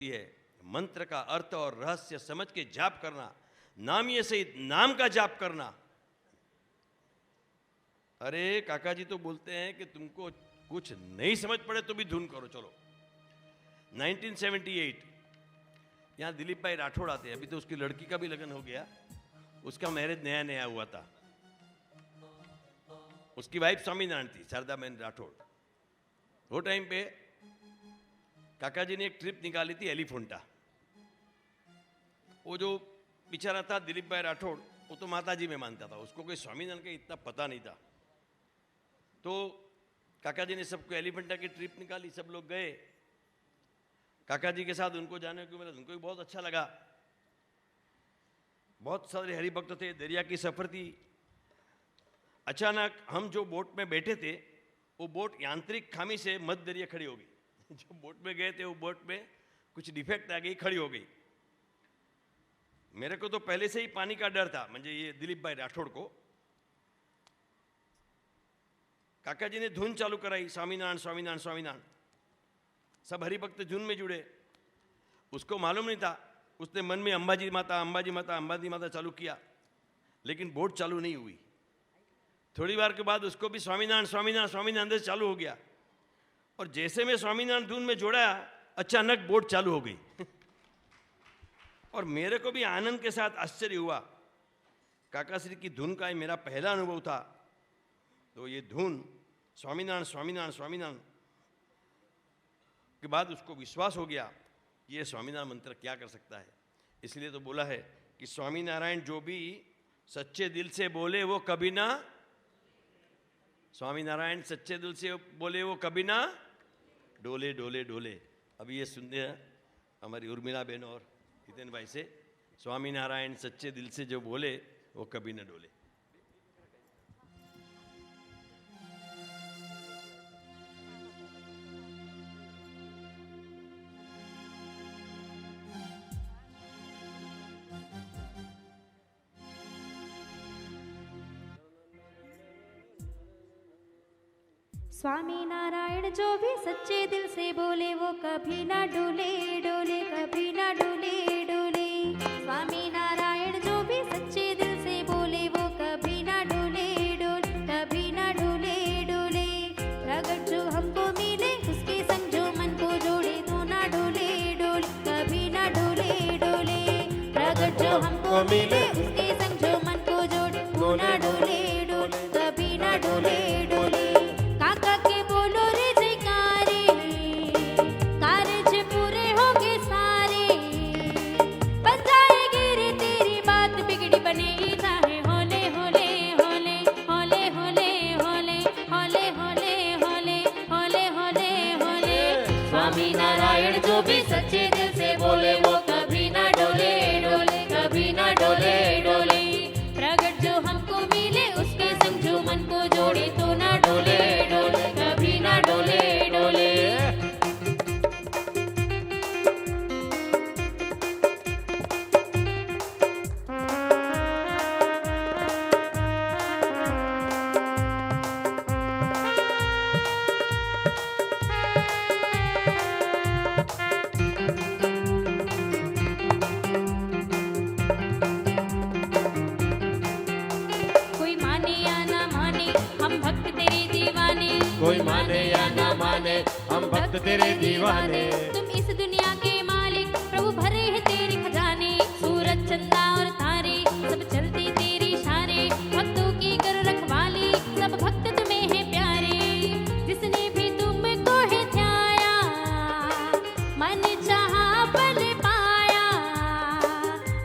है मंत्र का अर्थ और रहस्य समझ के जाप करना, नामिये सहित नाम का जाप करना। अरे काका जी तो बोलते हैं कि तुमको कुछ नहीं समझ पड़े तो भी धुन करो। चलो 1978 यहाँ दिलीप भाई राठौड़ आते हैं, अभी तो उसकी लड़की का भी लगन हो गया, उसका मैरिज नया नया हुआ था। उसकी वाइफ स्वामीनारायण थी, शारदा बहन राठौड़। वो टाइम पे काका जी ने एक ट्रिप निकाली थी एलिफेंटा। वो जो बेचारा था दिलीप भाई राठौड़, वो तो माता जी में मानता था, उसको कोई स्वामीनारायण का इतना पता नहीं था। तो काका जी ने सबको एलिफेंटा की ट्रिप निकाली, सब लोग गए। काका जी के साथ उनको जाने को मिला, उनको भी बहुत अच्छा लगा। बहुत सारे हरिभक्त थे, दरिया की सफर थी। अचानक हम जो बोट में बैठे थे, वो बोट यांत्रिक खामी से मध्य दरिया खड़ी हो गई। जो बोट में गए थे वो बोट में कुछ डिफेक्ट आ गई, खड़ी हो गई। मेरे को तो पहले से ही पानी का डर था, म्हणजे ये दिलीप भाई राठौड़ को। काका जी ने धुन चालू कराई, स्वामीनारायण स्वामीनारायण स्वामीनारायण। सब हरिभक्त धुन में जुड़े। उसको मालूम नहीं था, उसने मन में अंबाजी माता अंबाजी माता अंबाजी माता चालू किया, लेकिन बोट चालू नहीं हुई। थोड़ी बार के बाद उसको भी स्वामीनारायण स्वामीनारायण स्वामीनारायण अंदर चालू हो गया। और जैसे मैं स्वामीनारायण धुन में जोड़ा, अचानक बोट चालू हो गई। और मेरे को भी आनंद के साथ आश्चर्य हुआ। काका श्री की धुन का मेरा पहला अनुभव था। तो ये धुन स्वामीनारायण स्वामीनारायण स्वामीनारायण के बाद उसको विश्वास हो गया कि ये स्वामीनारायण मंत्र क्या कर सकता है। इसलिए तो बोला है कि स्वामीनारायण जो भी सच्चे दिल से बोले वो कभी ना, स्वामीनारायण सच्चे दिल से बोले वो कभी ना डोले डोले डोले। अभी ये सुनते हैं हमारी उर्मिला बहन और हितेन भाई से, स्वामीनारायण सच्चे दिल से जो बोले वो कभी ना डोले। स्वामी नारायण जो भी सच्चे दिल से बोले वो कभी ना डोले डोले, कभी ना डोले डोले। स्वामी नारायण जो भी सच्चे दिल से बोले वो कभी ना डोले डोले, कभी ना डोले डोले। प्रगट जो हमको मिले उसके संग जो मन को जोड़े तो ना डोले डोले, कभी ना डोले डोले। प्रगट जो हमको मिले उसके संग जो मन को जोड़े तो ना डोले डोले, कभी ना डोले डोले। सच्चे दिल से बोले वो कभी ना डोले डोले, कभी ना डोले डोले। प्रगट जो हमको मिले उसके संग जो मन को जोड़े तो ना डोले डोले, कभी ना डोले डोले। कोई माने या ना माने हम भक्त तेरे दीवाने। तुम इस दुनिया के मालिक प्रभु, भरे हैं तेरे खजाने। सूरज चंदा और तारे सब चलते तेरे इशारे। भक्तों की करो रखवाली, सब भक्त तुम्हें हैं प्यारे। जिसने भी तुमको है ध्याया, मन चाहा पल पाया।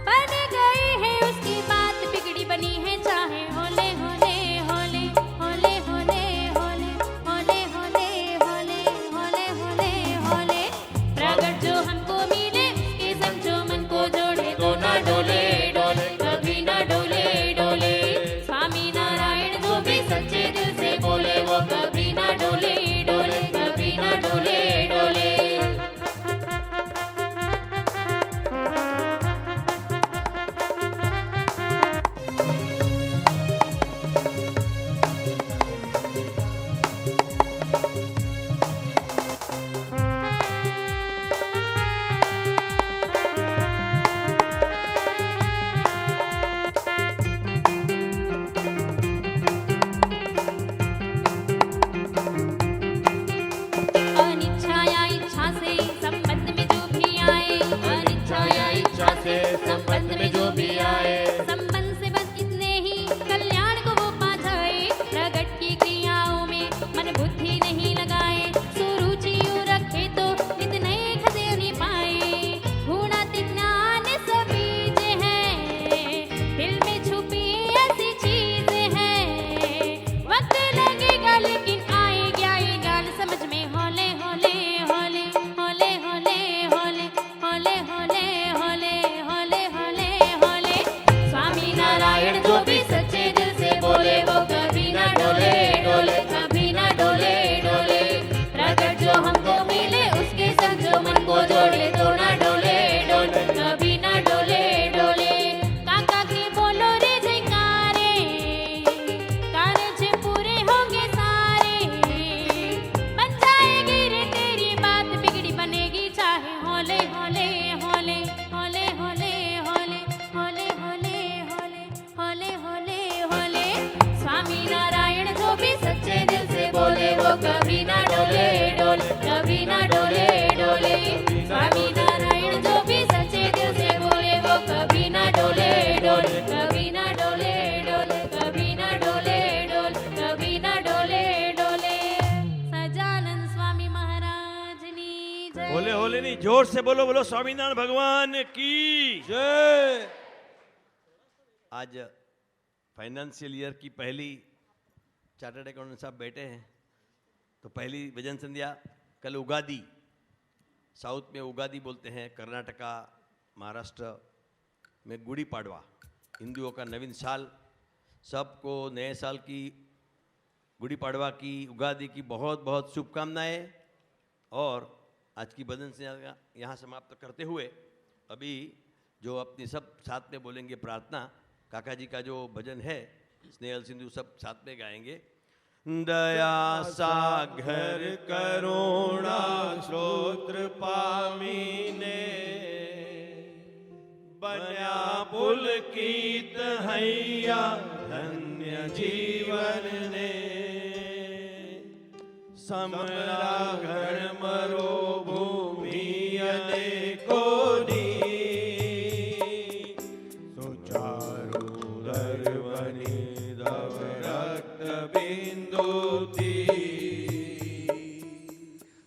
बन गई है उसकी बात बिगड़ी बनी है चाहे होले होले होले होले होले होले होले होले होले होले होले। प्रगट जो हमको मिले उसके संग जो मन को जोड़े तो ना डोले डोले, कभी ना डोले डोले। स्वामी नारायण जो भी सच्चे दिल से बोले वो कभी ना डोले डोले, कभी ना डोले डोले। से संबंध में जो भी आए, संबंध से बस इतने ही कल्याण को वो पा जाए। प्रगट की क्रियाओं में मन बुद्धि नहीं लगाए, सुरुचि यूं रखे तो इतने खसे नहीं पाए। गुणातीत ज्ञान सभी हैं, दिल में छुपी ऐसी चीज है। वक्त लगेगा लेकिन आएगा ये ज्ञान समझ में। होले होले होले होले होले होले होले होले होले होले होले होले। स्वामी नारायण जो भी सच्चे दिल से बोले वो कभी ना डोले डोले, कभी ना डोले डोले। प्रगट जो हमको मिले उसके संग जो मन को जोड़े तो ना डोले डोले, कभी ना डोले डोले। काका के बोलो रे जयकारे, कारज पूरे होंगे सारे। बन जाएगी रे तेरी बात, बिगड़ी बनेगी चाहे। होले होले होले होले होले होले होले होले होले होले होले होले। स्वामी नारायण जो भी सच्चे दिल से बोले वो कभी ना डोले डोले, कभी ना डोले डोले। स्वामी नारायण जो भी सच्चे दिल से बोले वो कभी ना डोले डोले, कभी ना डोले डोले, कभी ना डोले डोले, कभी ना डोले डोले। सजानंद स्वामी महाराज नी जय। होले होले नहीं, जोर से बोलो, बोलो स्वामीनारायण भगवान की जय। आज फाइनेंशियल ईयर की पहली चार्टर्ड अकाउंटेंट साहब बैठे हैं, तो पहली भजन संध्या। कल उगादी, साउथ में उगादी बोलते हैं, कर्नाटका महाराष्ट्र में गुड़ी पाड़वा, हिंदुओं का नवीन साल। सबको नए साल की, गुड़ी पाड़वा की, उगादी की बहुत बहुत शुभकामनाएं। और आज की भजन संध्या यहाँ समाप्त करते हुए अभी जो अपनी सब साथ में बोलेंगे प्रार्थना, काका जी का जो भजन है स्नेहल सिंधु सब साथ में गाएंगे। दया सागर करुणा श्रोत्र पामीने, बन्या पुलकित हैया धन्य जीवन ने। समरा घर मरो भूमि अनेकोनी, सुचारु दर्वनि दव रक्त बिंदुती।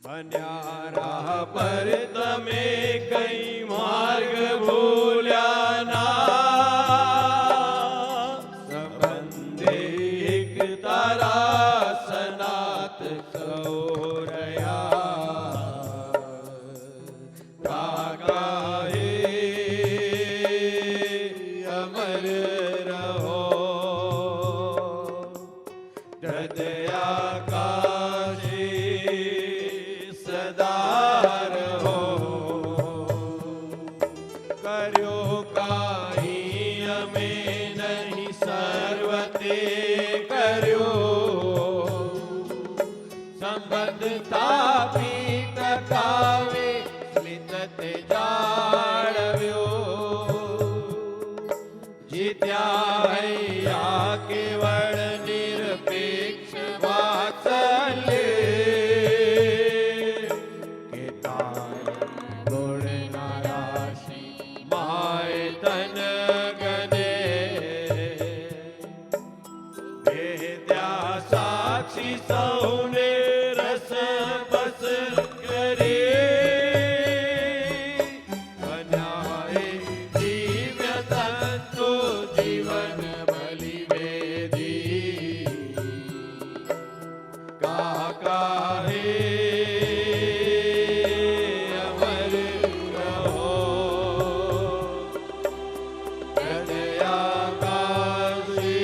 बन्या राह पर तमे कई मार्ग भूल्या ना, संबंधे एक तारा सनात सौरया। काका हे अमर रहो, हृदयाकाशे सदा रहो। कर्यो काई अमे नहीं सर्वते कर्यो, संबंध तापी टकावे स्मित ते जाळव्यो। जित्या हैया केवळ निरपेक्ष वात्सल्य, के तार गुण नाराशी माय तन गणे। भेद्या साक्षी सौने रस बस करे, बनाए दिव्य तत्व जीवन बलि वेदी। काका हे अमर रहो, हृदयाकाशे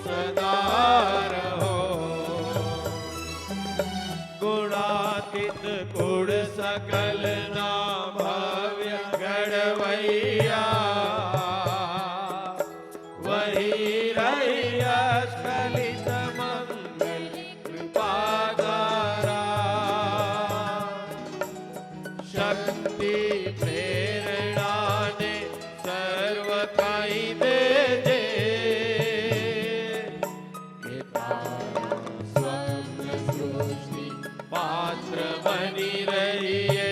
सदा रहो। गुणातीत गुण सकल ना भव्य घड़वैया, वही रहिया स्खलित मंगल कृपाधारा। शक्ति प्रेरणा ने सर्व काई दे दे, के तारा स्वप्न सृष्टि पात्र बनी रहिए।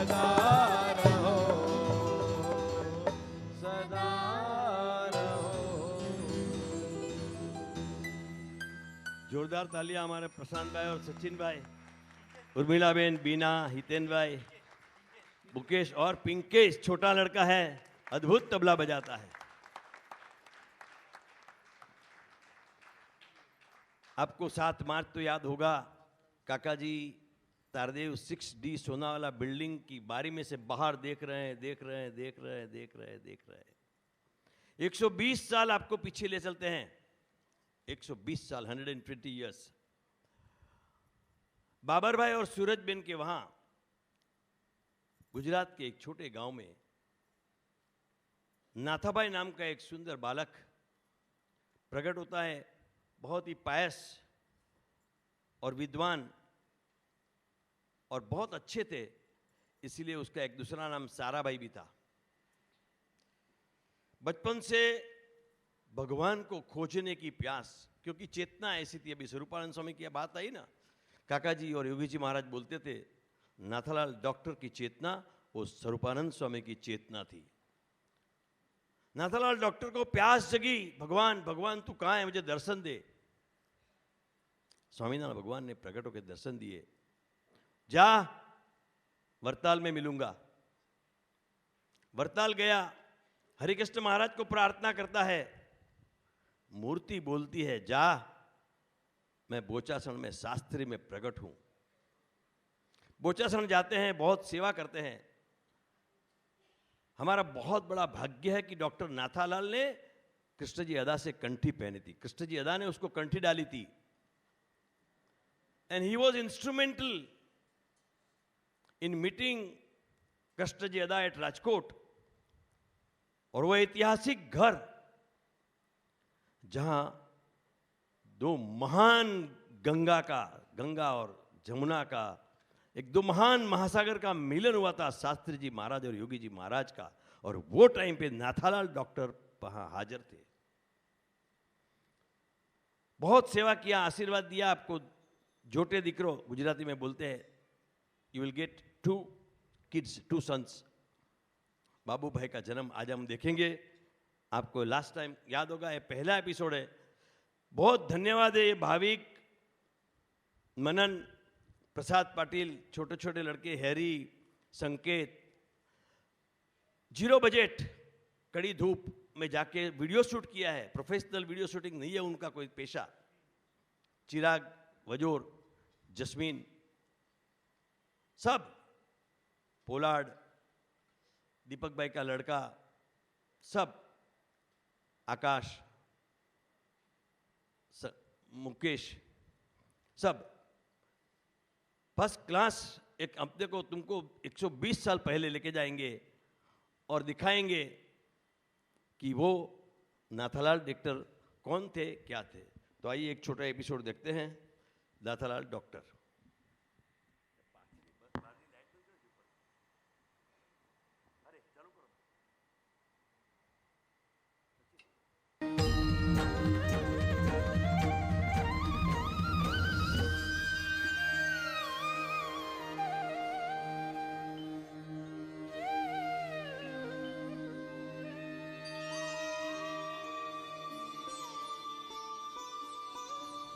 सदा रहो, सदा रहो। जोरदार तालियां हमारे प्रशांत भाई और सचिन भाई, उर्मिला बेन, बीना, हितेन भाई, मुकेश और पिंकेश छोटा लड़का है, अद्भुत तबला बजाता है। आपको 7 मार्च तो याद होगा, काका जी तारदेव 6D सोनावाला बिल्डिंग की बारी में से बाहर देख रहे हैं, देख रहे हैं, देख रहे हैं, देख रहे हैं, देख रहे हैं। 120 साल आपको पीछे ले चलते हैं, 120 साल, 120 ईयर्स। बाबर भाई और सूरज बेन के वहां गुजरात के एक छोटे गांव में नाथाभाई नाम का एक सुंदर बालक प्रकट होता है, बहुत ही पायस और विद्वान और बहुत अच्छे थे, इसीलिए उसका एक दूसरा नाम साराभाई भी था। बचपन से भगवान को खोजने की प्यास, क्योंकि चेतना ऐसी थी। अभी स्वरूपानंद स्वामी की बात आई ना, काका जी और योगी जी महाराज बोलते थे, नाथालाल डॉक्टर की चेतना वो स्वरूपानंद स्वामी की चेतना थी। नाथालाल डॉक्टर को प्यास जगी, भगवान भगवान तू कहाँ है, मुझे दर्शन दे। स्वामीनारायण भगवान ने प्रकट होकर दर्शन दिए, जा वरताल में मिलूंगा। वरताल गया, हरिकृष्ण महाराज को प्रार्थना करता है, मूर्ति बोलती है, जा मैं बोचासन में शास्त्री में प्रकट हूं। बोचासन जाते हैं, बहुत सेवा करते हैं। हमारा बहुत बड़ा भाग्य है कि डॉक्टर नाथालाल ने कृष्ण जी अदा से कंठी पहनी थी, कृष्ण जी अदा ने उसको कंठी डाली थी। And he was instrumental in meeting Krishna ji अदा एट राजकोट। और वो ऐतिहासिक घर जहां 2 महान गंगा और जमुना का एक 2 महान महासागर का मिलन हुआ था, शास्त्री जी महाराज और योगी जी महाराज का। और वो टाइम पे नाथालाल डॉक्टर वहां हाजिर थे। बहुत सेवा किया, आशीर्वाद दिया आपको। जोटे दिकरो गुजराती में बोलते हैं, you will get 2 kids, 2 sons. Babubhai का जन्म आज हम देखेंगे। आपको लास्ट टाइम याद होगा, ये पहला एपिसोड है। बहुत धन्यवाद है ये भाविक, मनन, प्रसाद पाटिल, छोटे छोटे लड़के, हैरी, संकेत, 0 बजट कड़ी धूप में जाके वीडियो शूट किया है। प्रोफेशनल वीडियो शूटिंग नहीं है उनका कोई पेशा। चिराग, वजोर, जस्मीन, सब, पोलार्ड, दीपक भाई का लड़का, सब, आकाश, मुकेश, सब फर्स्ट क्लास। एक हफ्ते को तुमको 120 साल पहले लेके जाएंगे और दिखाएंगे कि वो नाथालाल डॉक्टर कौन थे, क्या थे। तो आइए एक छोटा एपिसोड देखते हैं, नाथालाल डॉक्टर।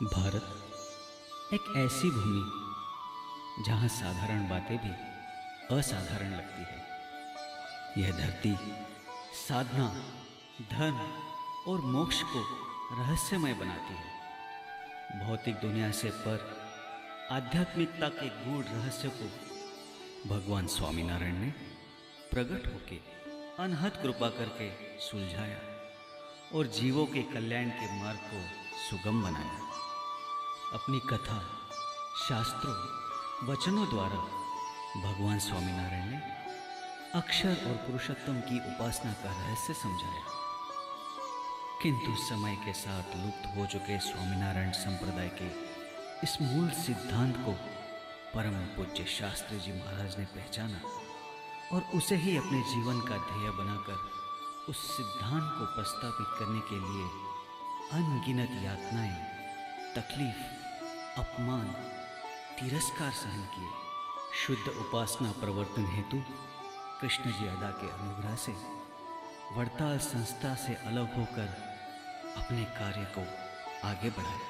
भारत एक ऐसी भूमि जहाँ साधारण बातें भी असाधारण लगती है। यह धरती साधना, धर्म और मोक्ष को रहस्यमय बनाती है। भौतिक दुनिया से पर आध्यात्मिकता के गूढ़ रहस्य को भगवान स्वामीनारायण ने प्रकट होके अनहद कृपा करके सुलझाया और जीवों के कल्याण के मार्ग को सुगम बनाया। अपनी कथा, शास्त्रों, वचनों द्वारा भगवान स्वामीनारायण ने अक्षर और पुरुषोत्तम की उपासना का रहस्य समझाया। किंतु समय के साथ लुप्त हो चुके स्वामीनारायण संप्रदाय के इस मूल सिद्धांत को परम पूज्य शास्त्री जी महाराज ने पहचाना और उसे ही अपने जीवन का ध्येय बनाकर उस सिद्धांत को प्रस्थापित करने के लिए अनगिनत यातनाएं, तकलीफ, अपमान, तिरस्कार सहन किए। शुद्ध उपासना प्रवर्तन हेतु कृष्ण जी अदा के अनुग्रह से वड़ताल संस्था से अलग होकर अपने कार्य को आगे बढ़ाया।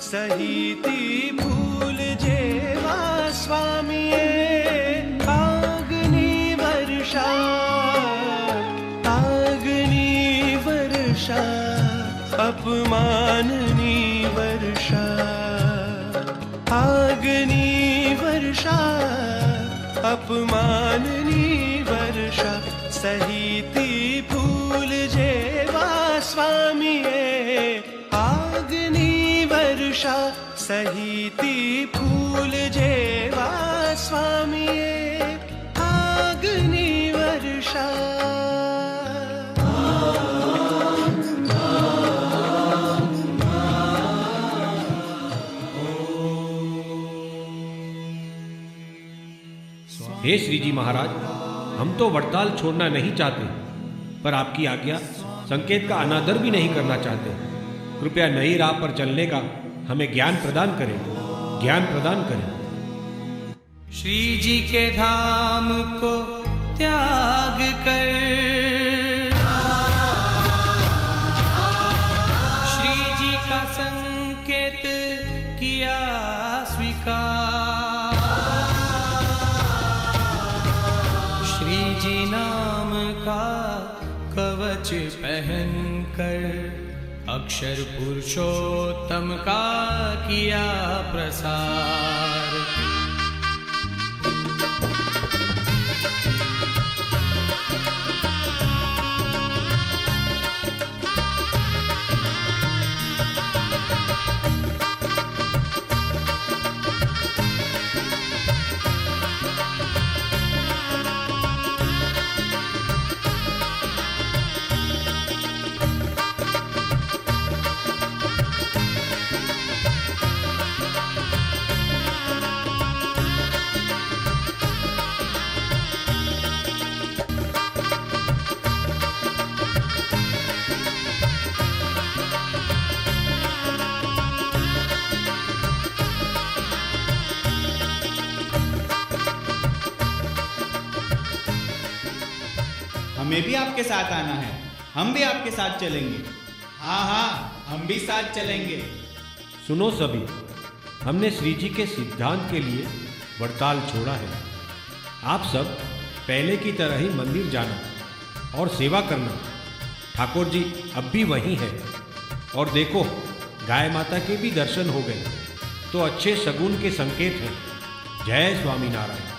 सहिती फूल जेवा स्वामीए आग्नि वर्षा अपमाननी वर्षा आग्नि वर्षा अपमाननी वर्षा सहिती फूल जेवा स्वामीए आग्नि वर्षा सहिती फूल जेवा स्वामीए आग्नि वर्षा। हे श्री जी महाराज, हम तो वड़ताल छोड़ना नहीं चाहते, पर आपकी आज्ञा संकेत का अनादर भी नहीं करना चाहते। कृपया नई राह पर चलने का हमें ज्ञान प्रदान करें, ज्ञान प्रदान करें। श्री जी के धाम को त्याग कर श्री जी का संकेत किया स्वीकार। श्री जी नाम का कवच पहनकर अक्षर पुरुषोत्तम का किया प्रसार। हमें भी आपके साथ आना है, हम भी आपके साथ चलेंगे। हाँ हाँ, हम भी साथ चलेंगे। सुनो सभी, हमने श्री जी के सिद्धांत के लिए वड़ताल छोड़ा है। आप सब पहले की तरह ही मंदिर जाना और सेवा करना। ठाकुर जी अब भी वहीं है, और देखो गाय माता के भी दर्शन हो गए, तो अच्छे शगुन के संकेत हैं। जय स्वामीनारायण।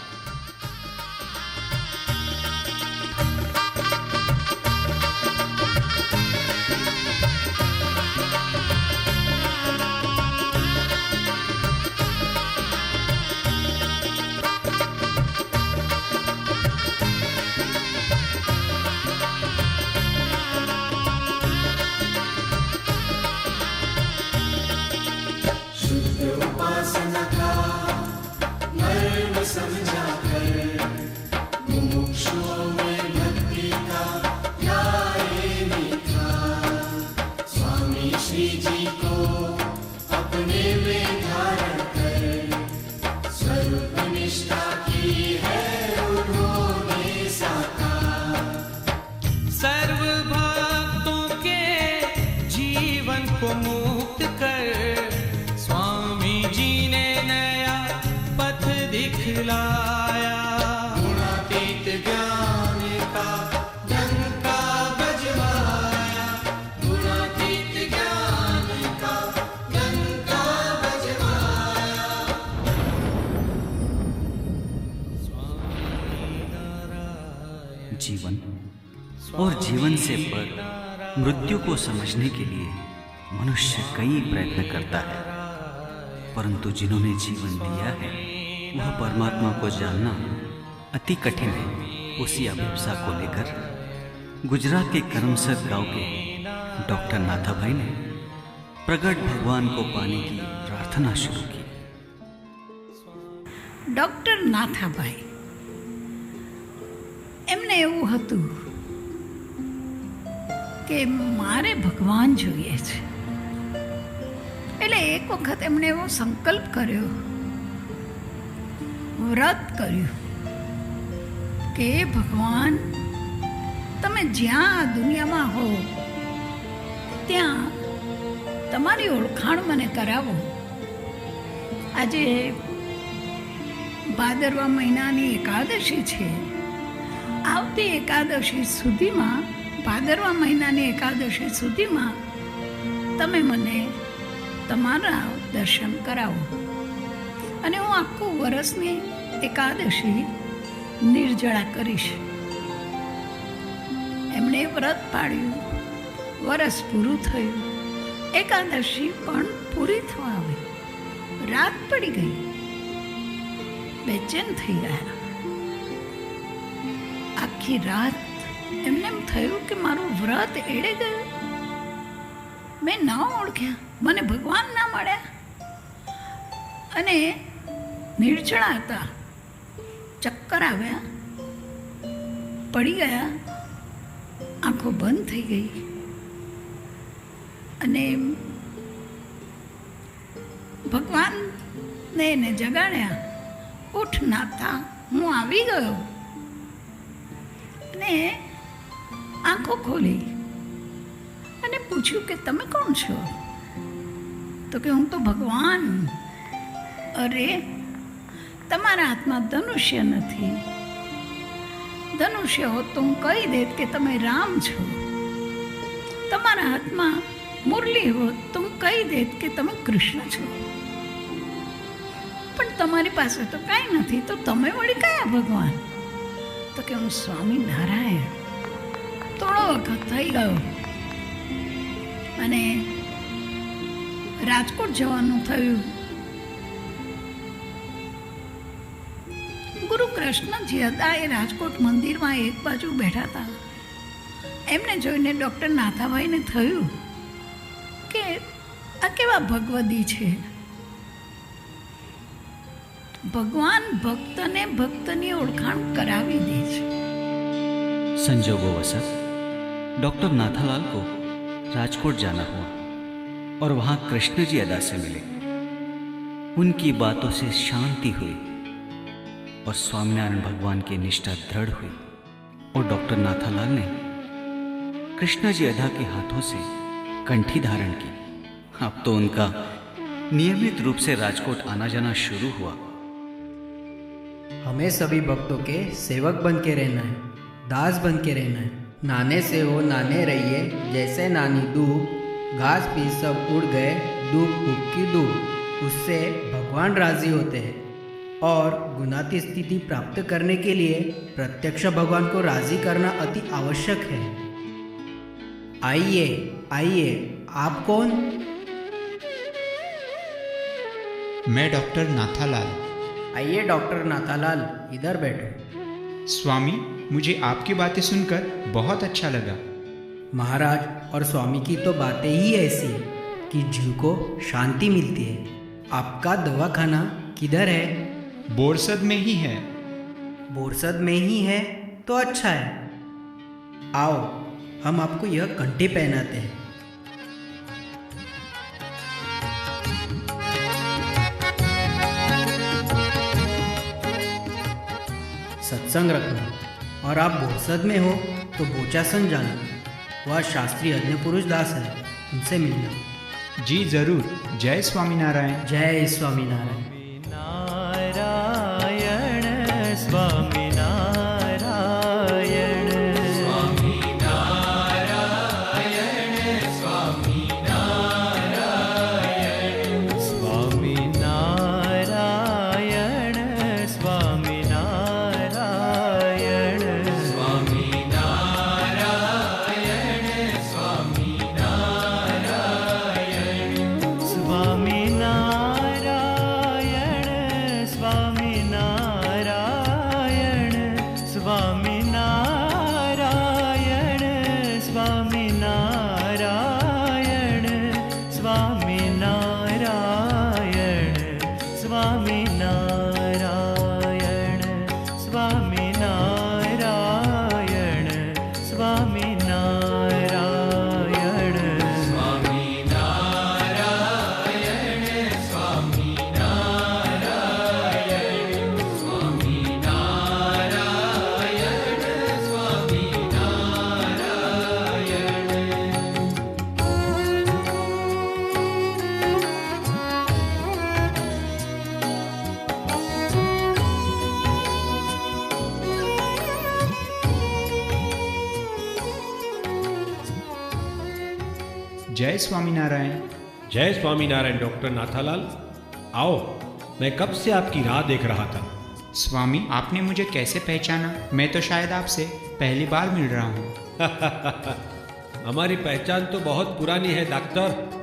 जीवन और जीवन से पर मृत्यु को समझने के लिए मनुष्य कई प्रयत्न करता है, परंतु जिन्होंने जीवन लिया है वह परमात्मा को जानना अति कठिन है। उसी अभिप्सा को लेकर गुजरात के करमसद गांव के डॉक्टर नाथाभाई ने प्रगट भगवान को पाने की प्रार्थना शुरू की। ડૉક્ટર નાથાભાઈ એમને એવું હતું કે મારે ભગવાન જોઈએ છે, એટલે એક વખત એમણે એવો સંકલ્પ કર્યો, વ્રત કર્યું કે ભગવાન તમે જ્યાં આ દુનિયામાં હો ત્યાં તમારી ઓળખાણ મને કરાવો. આજે ભાદરવા મહિનાની એકાદશી છે. આવતી એકાદશી સુધીમાં, ભાદરવા મહિનાની એકાદશી સુધીમાં તમે મને તમારા દર્શન કરાવો અને હું આખું વરસની એકાદશી નિર્જળા કરીશ. એમણે વ્રત પાડ્યું. વરસ પૂરું થયું. એકાદશી પણ પૂરી થવા આવી. રાત પડી ગઈ. બેચેન થઈ ગયા. આખી રાત એમને એમ થયું કે મારું વ્રત એળે ગયું. મેં ના ઓળખ્યા, મને ભગવાન ના મળ્યા અને નિર્જળા હતા. ચક્કર આવ્યા, પડી ગયા, આંખો બંધ થઈ ગઈ અને ભગવાનને એને જગાડ્યા. ઉઠ નાથા, હું આવી ગયો. અને આંખો ખોલી અને પૂછ્યું કે તમે કોણ છો? તો કે હું તો ભગવાન. અરે, તમારા હાથમાં ધનુષ્ય નથી. ધનુષ્ય હોત તો હું કહી દેત કે તમે રામ છો. તમારા હાથમાં મુરલી હોત તો હું કહી દેત કે તમે કૃષ્ણ છો. પણ તમારી પાસે તો કાંઈ નથી, તો તમે વળી કયા ભગવાન? તો કે હું સ્વામિનારાયણ. થોડો વખત થઈ ગયો અને રાજકોટ જવાનું થયું. ગુરુ કૃષ્ણજી હતા એ રાજકોટ મંદિરમાં એક બાજુ બેઠા હતા. એમને જોઈને ડૉક્ટર નાથાભાઈને થયું કે આ કેવા ભગવદી છે. ભગવાન ભક્તને ભક્તની ઓળખાણ કરાવી દે છે. संजोगोवश डॉक्टर नाथालाल को राजकोट जाना हुआ और वहाँ कृष्ण जी अदा से मिले. उनकी बातों से शांति हुई और स्वामीनारायण भगवान की निष्ठा दृढ़ हुई और डॉक्टर नाथालाल ने कृष्ण जी अदा के हाथों से कंठी धारण की. अब तो उनका नियमित रूप से राजकोट आना जाना शुरू हुआ. हमें सभी भक्तों के सेवक बन के रहना है, दास बन के रहना है. नाने से हो नाने रहिए, जैसे नानी दूब, घास पी सब उड़ गए, दूब फूक की दूब. उससे भगवान राजी होते हैं और गुणाती स्थिति प्राप्त करने के लिए प्रत्यक्ष भगवान को राजी करना अति आवश्यक है. आइए आइए, आप कौन? मैं डॉक्टर नाथालाल. आइए डॉक्टर नाथालाल, इधर बैठो. स्वामी, मुझे आपकी बातें सुनकर बहुत अच्छा लगा. महाराज और स्वामी की तो बातें ही ऐसी है कि जीव को शांति मिलती है. आपका दवाखाना किधर है? बोरसद में ही है. बोरसद में ही है तो अच्छा है. आओ, हम आपको यह कंठी पहनाते हैं. सत्संग रखना. और आप बोरसद में हो तो बोचासन जाना. वह शास्त्री यज्ञ पुरुष दास है, उनसे मिलना. जी जरूर. जय स्वामीनारायण. जय स्वामीनारायण. नारायण स्वामी नारायण. स्वामी नारायण स्वामी नारायण. स्वामी नारायण स्वामी नारायण. स्वामी नारायण स्वामी नारायण. स्वामी नारायण नारायण स्वामी नारायण स्वामी नारायण स्वामी नारायण स्वामी नारायण स्वामी नारायण स्वामी जय स्वामीनारायण। जय स्वामीनारायण डॉक्टर नाथालाल। आओ, मैं कब से आपकी राह देख रहा था। स्वामी, आपने मुझे कैसे पहचाना? मैं तो शायद आपसे पहली बार मिल रहा हूँ। हमारी पहचान तो बहुत पुरानी है डॉक्टर।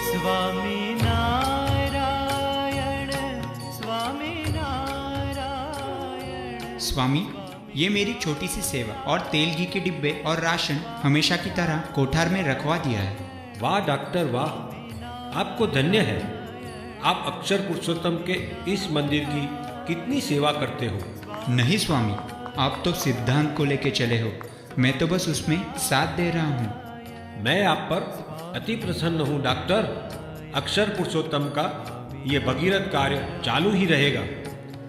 स्वामी नारायण स्वामी नारायण। स्वामी, ये मेरी छोटी सी सेवा और तेल घी के डिब्बे और राशन हमेशा की तरह कोठार में रखवा दिया है। वाह डॉक्टर वाह, आपको धन्य है। आप अक्षर पुरुषोत्तम के इस मंदिर की कितनी सेवा करते हो। नहीं स्वामी, आप तो सिद्धांत को लेके चले हो, मैं तो बस उसमें साथ दे रहा हूँ। मैं आप पर अति प्रसन्न हूँ डॉक्टर। अक्षर पुरुषोत्तम का ये भगीरथ कार्य चालू ही रहेगा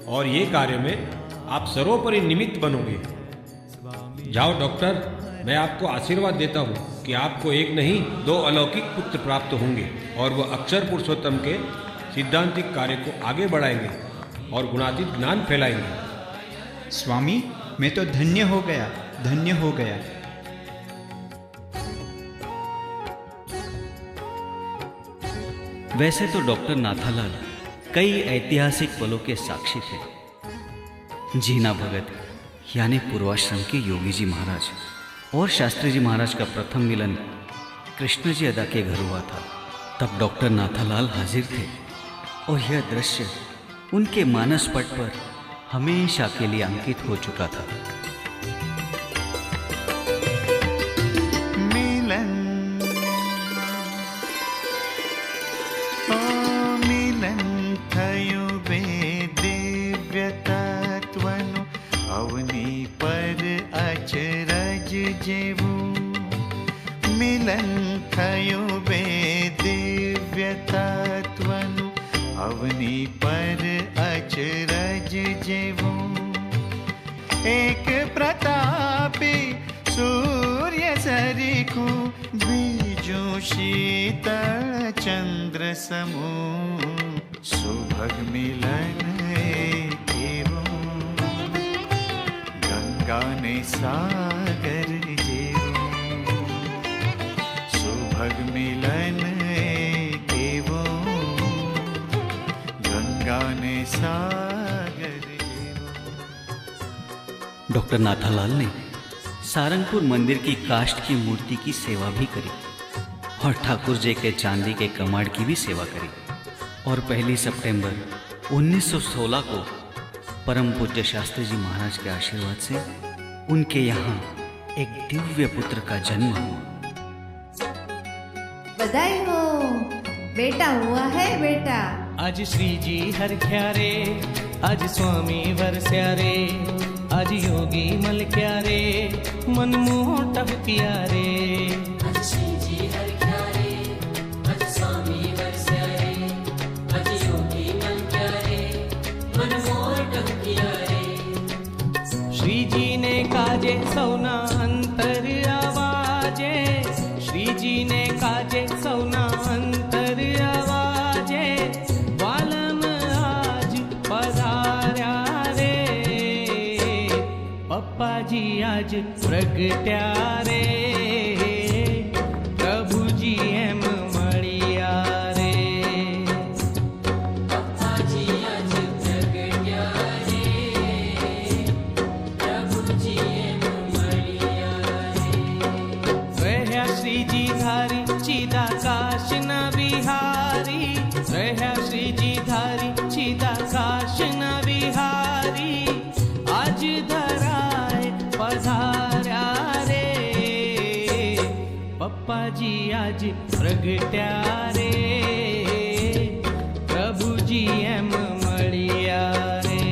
और ये कार्य में आप सर्वोपरि निमित्त बनोगे। जाओ डॉक्टर, मैं आपको आशीर्वाद देता हूँ कि आपको एक नहीं 2 अलौकिक पुत्र प्राप्त होंगे और वह अक्षर पुरुषोत्तम के सिद्धांतिक कार्य को आगे बढ़ाएंगे और गुणातीत ज्ञान फैलाएंगे। स्वामी, मैं तो धन्य हो गया, धन्य हो गया। वैसे तो डॉक्टर नाथालाल कई ऐतिहासिक पलों के साक्षी थे। जीना भगत यानी पूर्वाश्रम के योगी जी महाराज और शास्त्री जी महाराज का प्रथम मिलन कृष्ण जी अदा के घर हुआ था। तब डॉक्टर नाथालाल हाजिर थे और यह दृश्य उनके मानस पट पर हमेशा के लिए अंकित हो चुका था। मिलन ओ मिलन थयो बे दिव्य तत्वनु अवनी पर अचरज जेवू। मिलन थयो बे दिव्य तत्वनु अवनी पर अचरज जेवू। एक प्रतापी सूर्य सरिखू बीजू शीतल चंद्र समू। सुभग मिलन केवो गंगा ने सागर जेवो। सुभग मिलन केवो गंगा ने सागर जेवो। डॉक्टर नाथालाल ने सारंगपुर मंदिर की काष्ठ की मूर्ति की सेवा भी करी और ठाकुर जी के चांदी के कमाड़ की भी सेवा करी। और 1 सितंबर 1916 को परम पूज्य शास्त्री जी महाराज के आशीर्वाद से उनके यहाँ एक दिव्य पुत्र का जन्म हुआ। बधाई हो बेटा, हुआ है बेटा। आज श्री जी हर ख्यारे, आज स्वामी वरस्या रे, आज योगी मल क्यारे, मन मोटव किया रे। आज श्री जी हर ख्यारे, आज स्वामी वरस्या रे, आज योगी मल क्यारे, मन मोटव किया रे। श्री जी ने काजे सौना अंतर आवाजे, श्री जी ने काजे सौना अंतर आवाजे, वालम आज पधार्या रे, पप्पा जी आज प्रगट्या रे, प्रभु जी एम मळिया रे। पप्पा जी आज प्रगट्या जी आज प्रगट्या रे प्रभु जी एम मळिया रे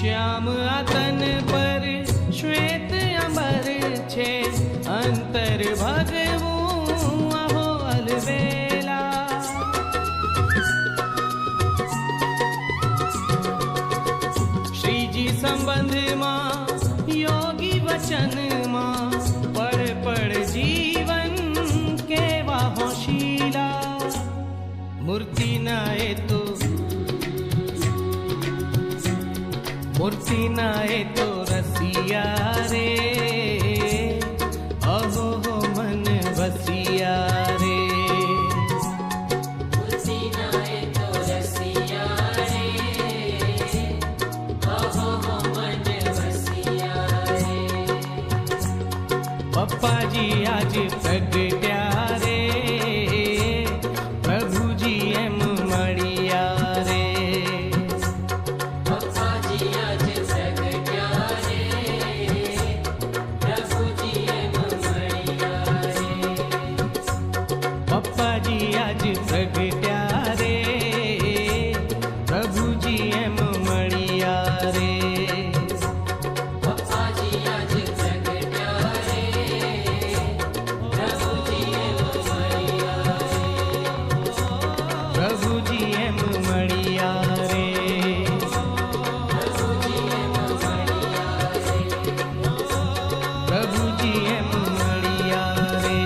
श्याम आतन पर श्वेत अमर छे अंतर भगवू अहो अलवेला श्रीजी संबंध मां योगी वचन मां पड़ पड़ जीवन केवा होशीला मूर्ति नाए तो मूर्ति नाए तो रसिया रे अहो हो मन बसिया रे मूर्ति नाए तो रसिया रे अहो हो मन बसिया रे पप्पा जी आज प्रगट्या रे प्रभु जी एम मळिया रे पप्पा जी आज प्रगट्या रे प्रभु जी एम मळिया रे पप्पा जी आज प्रगट्या रे प्रभु जी एम मळिया रे प्रभु जी एम मळिया रे प्रभु जी एम मळिया रे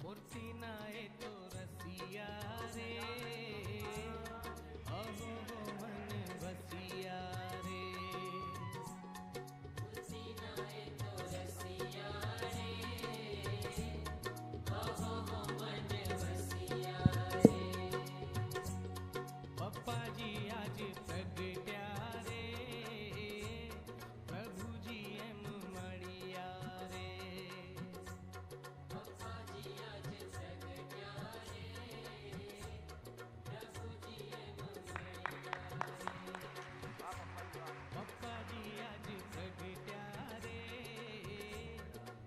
मूर्ति नाए तो रसिया रे अहो हो मन बसिया रे मूर्ति नाए तो रसिया रे अहो हो मन बसिया रे पप्पा जी आज प्रगट्या रे प्रभु जी एम मळिया रे पप्पा जी आज प्रगट्या रे प्रभु जी एम मळिया रे पप्पा जी आज प्रगट्या रे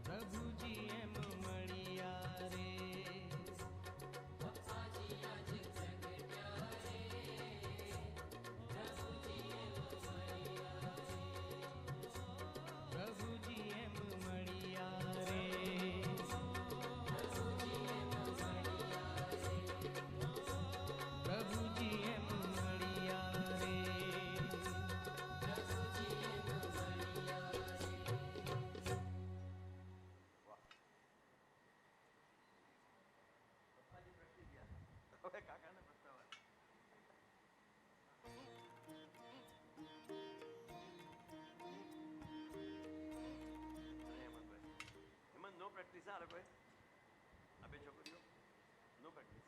प्रभु जी एम मळिया रे पप्पा जी आज प्रगट्या रे प्रभु जी एम मळिया रे प्रभु जी एम मळिया रे प्रभु जी एम मळिया रे એમાં નો પ્રેક્ટિસ આ લોકોએ આ બે છોકરીઓ નો પ્રેક્ટિસ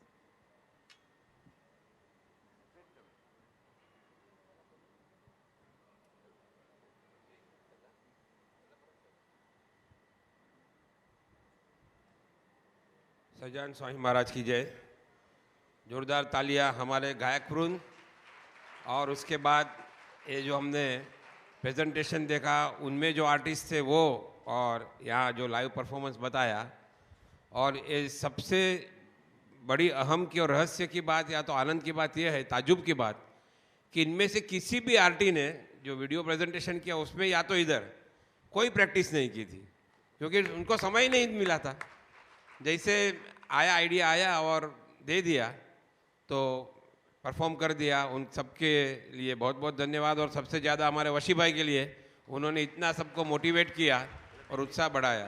सजान स्वामी महाराज की जय। जोरदार तालियां हमारे गायक वृंद। और उसके बाद ये जो हमने प्रेजेंटेशन देखा उनमें जो आर्टिस्ट थे वो और यहाँ जो लाइव परफॉर्मेंस बताया, और ये सबसे बड़ी अहम की और रहस्य की बात या तो आनंद की बात यह है, ताजुब की बात, कि इनमें से किसी भी आर्टी ने जो वीडियो प्रेजेंटेशन किया उसमें या तो इधर कोई प्रैक्टिस नहीं की थी, क्योंकि उनको समय नहीं मिला था। जैसे आया आइडिया आया और दे दिया तो परफॉर्म कर दिया। उन सबके लिए बहुत बहुत धन्यवाद। और सबसे ज़्यादा हमारे वशी भाई के लिए, उन्होंने इतना सबको मोटिवेट किया और उत्साह बढ़ाया।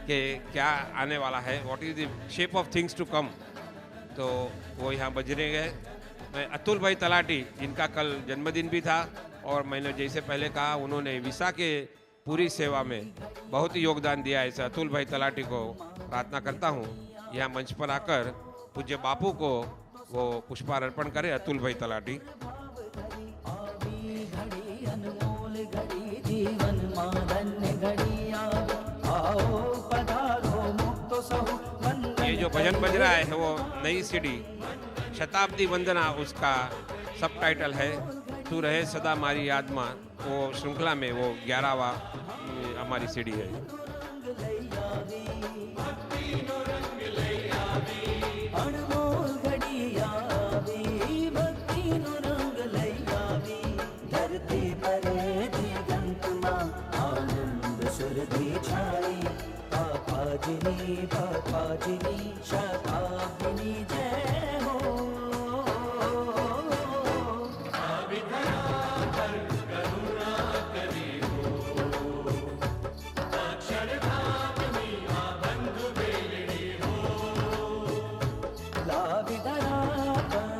कि क्या आने वाला है, what is the shape of things to come, तो वो यहाँ बजने गए। मैं अतुल भाई तलाटी, जिनका कल जन्मदिन भी था और मैंने जैसे पहले कहा उन्होंने विसा के पूरी सेवा में बहुत ही योगदान दिया है, ऐसे अतुल भाई तलाटी को प्रार्थना करता हूँ यहाँ मंच पर आकर पूज्य बापू को वो पुष्पार अर्पण करे। अतुल भाई तलाटी। ये जो भजन बज रहा है वो नई सीडी शताब्दी वंदना, उसका सब टाइटल है तू रहे सदा हमारी याद में। वो श्रृंखला में वो 11वां हमारी सीडी है।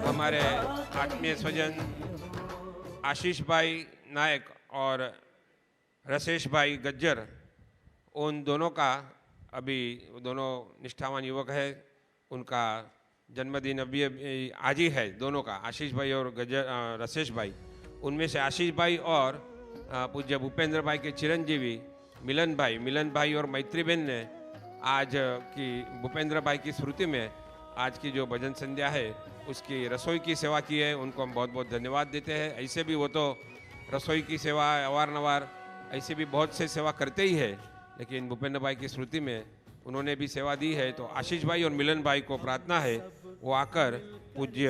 हमारे आत्मीय स्वजन आशीष भाई नायक और रसेश भाई गज्जर, उन दोनों का अभी दोनों निष्ठावान युवक है, उनका जन्मदिन अभी आज ही है दोनों का, आशीष भाई और रसेश भाई। उनमें से आशीष भाई और पूज्य भूपेंद्र भाई के चिरंजीवी मिलन भाई और मैत्रीबेन ने आज की भूपेंद्र भाई की स्मृति में आज की जो भजन संध्या है उसकी रसोई की सेवा की है। उनको हम बहुत बहुत धन्यवाद देते हैं। ऐसे भी वो तो रसोई की सेवा अवारनवार ऐसे भी बहुत से सेवा करते ही है, लेकिन भूपेंद्र भाई की स्मृति में उन्होंने भी सेवा दी है। तो आशीष भाई और मिलन भाई को प्रार्थना है वो आकर पूज्य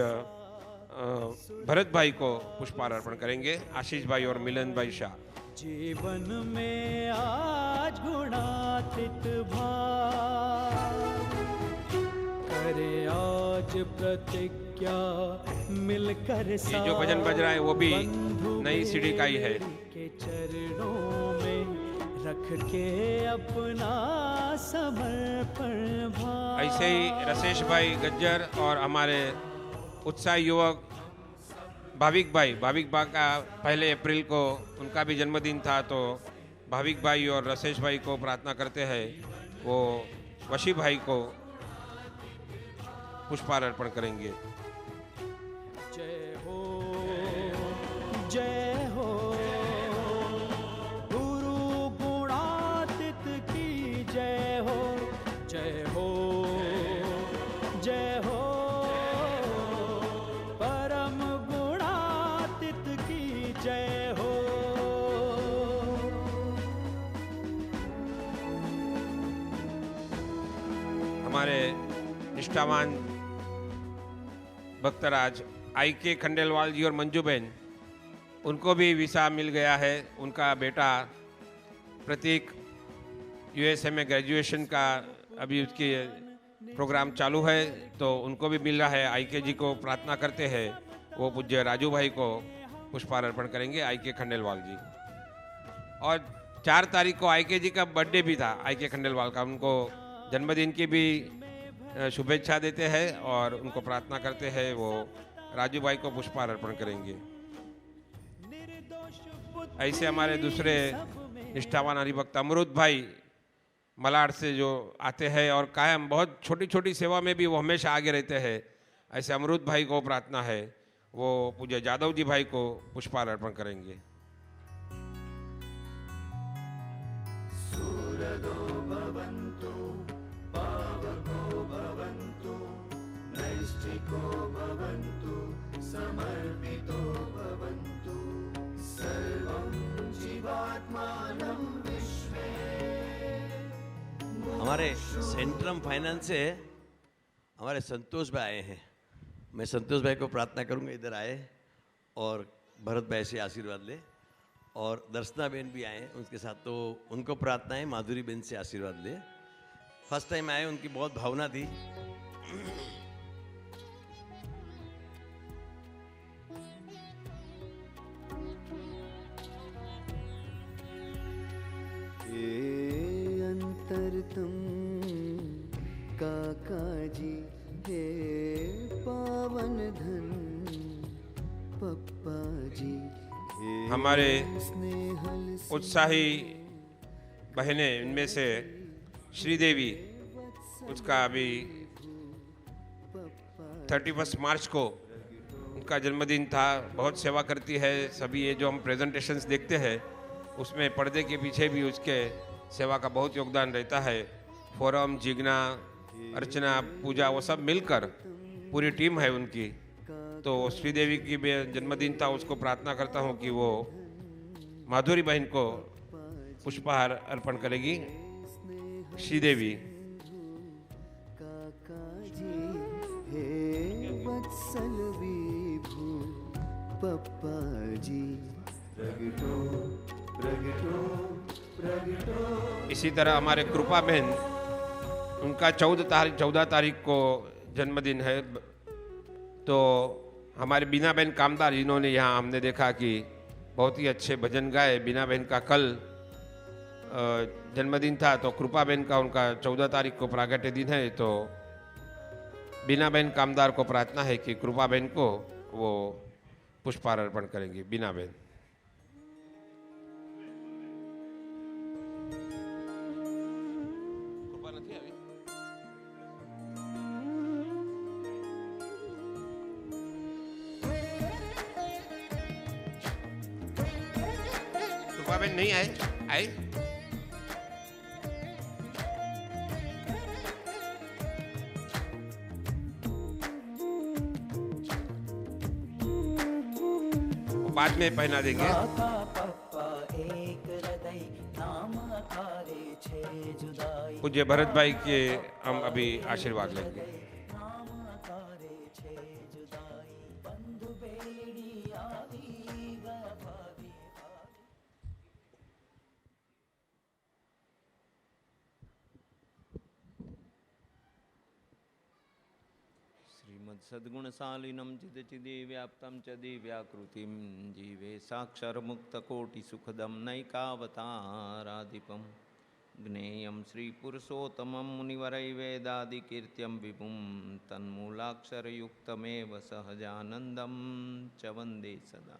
भरत भाई को पुष्पार अर्पण करेंगे। आशीष भाई और मिलन भाई शाह। जीवन में आज गुणातीत भाव करे आज प्रतिज्ञा मिलकर। ये जो भजन बज रहा है वो भी नई सीडी का ही है। के चरणों में रख के अपना समर्पण भाव। ऐसे ही रसेश भाई गज्जर और हमारे उत्साही युवक भाविक भाई का 1 अप्रैल को उनका भी जन्मदिन था, तो भाविक भाई और रसेश भाई को प्रार्थना करते हैं वो वशी भाई को पुष्पार अर्पण करेंगे। जय हो जय हो गुरु गुणातीत की जय हो, जय हो जय हो परम गुणातीत की जय हो। हमारे निष्ठावान भक्तराज IK खंडेलवाल जी और मंजूबेन, उनको भी वीसा मिल गया है। उनका बेटा प्रतीक USA में ग्रेजुएशन का अभी उसकी प्रोग्राम चालू है, तो उनको भी मिल रहा है। IK जी को प्रार्थना करते हैं वो पूज्य राजू भाई को पुष्पार अर्पण करेंगे, IK खंडेलवाल जी। और 4 तारीख को IK जी का बर्थडे भी था, IK खंडेलवाल का। उनको जन्मदिन की भी शुभेच्छा देते हैं और उनको प्रार्थना करते हैं वो राजू भाई को पुष्पार अर्पण करेंगे। ऐसे हमारे दूसरे निष्ठावान हरिभक्त अमृत भाई मलाड से जो आते हैं और कायम बहुत छोटी छोटी सेवा में भी वो हमेशा आगे रहते हैं, ऐसे अमृत भाई को प्रार्थना है वो पूज्य जादव जी भाई को पुष्पार अर्पण करेंगे। हमारे सेंट्रम फाइनेंस से हमारे संतोष भाई आए हैं। मैं संतोष भाई को प्रार्थना करूंगा इधर आए और भरत भाई से आशीर्वाद ले, और दर्शना बेन भी आए हैं उनके साथ, तो उनको प्रार्थना है माधुरी बेन से आशीर्वाद ले। फर्स्ट टाइम आए, उनकी बहुत भावना थी। अंतर तुम काका जी, हे पावन धन पप्पा जी। हमारे उत्साही बहनें, इनमें से श्रीदेवी, उसका अभी 31 मार्च को उनका जन्मदिन था। बहुत सेवा करती है। सभी ये जो हम प्रेजेंटेशंस देखते हैं उसमें पर्दे के पीछे भी उसके सेवा का बहुत योगदान रहता है। फोरम, जिग्ना, अर्चना, पूजा, वो सब मिलकर पूरी टीम है उनकी। तो श्रीदेवी की भी जन्मदिन था, उसको प्रार्थना करता हूँ कि वो माधुरी बहन को पुष्पहार अर्पण करेगी। श्रीदेवी। काका जी, हे वत्सल विभु पप्पा जी, प्रगटो प्रगटो प्रगटो। इसी तरह हमारे कृपा बहन, उनका 14 तारीख को जन्मदिन है। तो हमारे बीना बहन कामदार, जिन्होंने यहाँ हमने देखा कि बहुत ही अच्छे भजन गाए। बीना बहन का कल जन्मदिन था, तो कृपा बहन का उनका 14 तारीख को प्रागट्य दिन है। तो बीना बहन कामदार को प्रार्थना है कि कृपा बहन को वो पुष्पहार अर्पण करेंगी। बीना बहन। कृपा बहन नहीं आए? आए? बाद में पहना देंगे। पूज्य भरत भाई के हम अभी आशीर्वाद लेंगे। सद्गुणशालिनं चिदचिदे व्याप्तं च दिव्याकृतिं जीवे साक्षरमुक्तकोटिसुखदं नैकावताराधिपं ज्ञेयं श्रीपुरुषोत्तमं मुनिवरैवेदादिकीर्त्यं विभुं तन्मूलाक्षरयुक्तमेव सहजानन्दं च वन्दे सदा।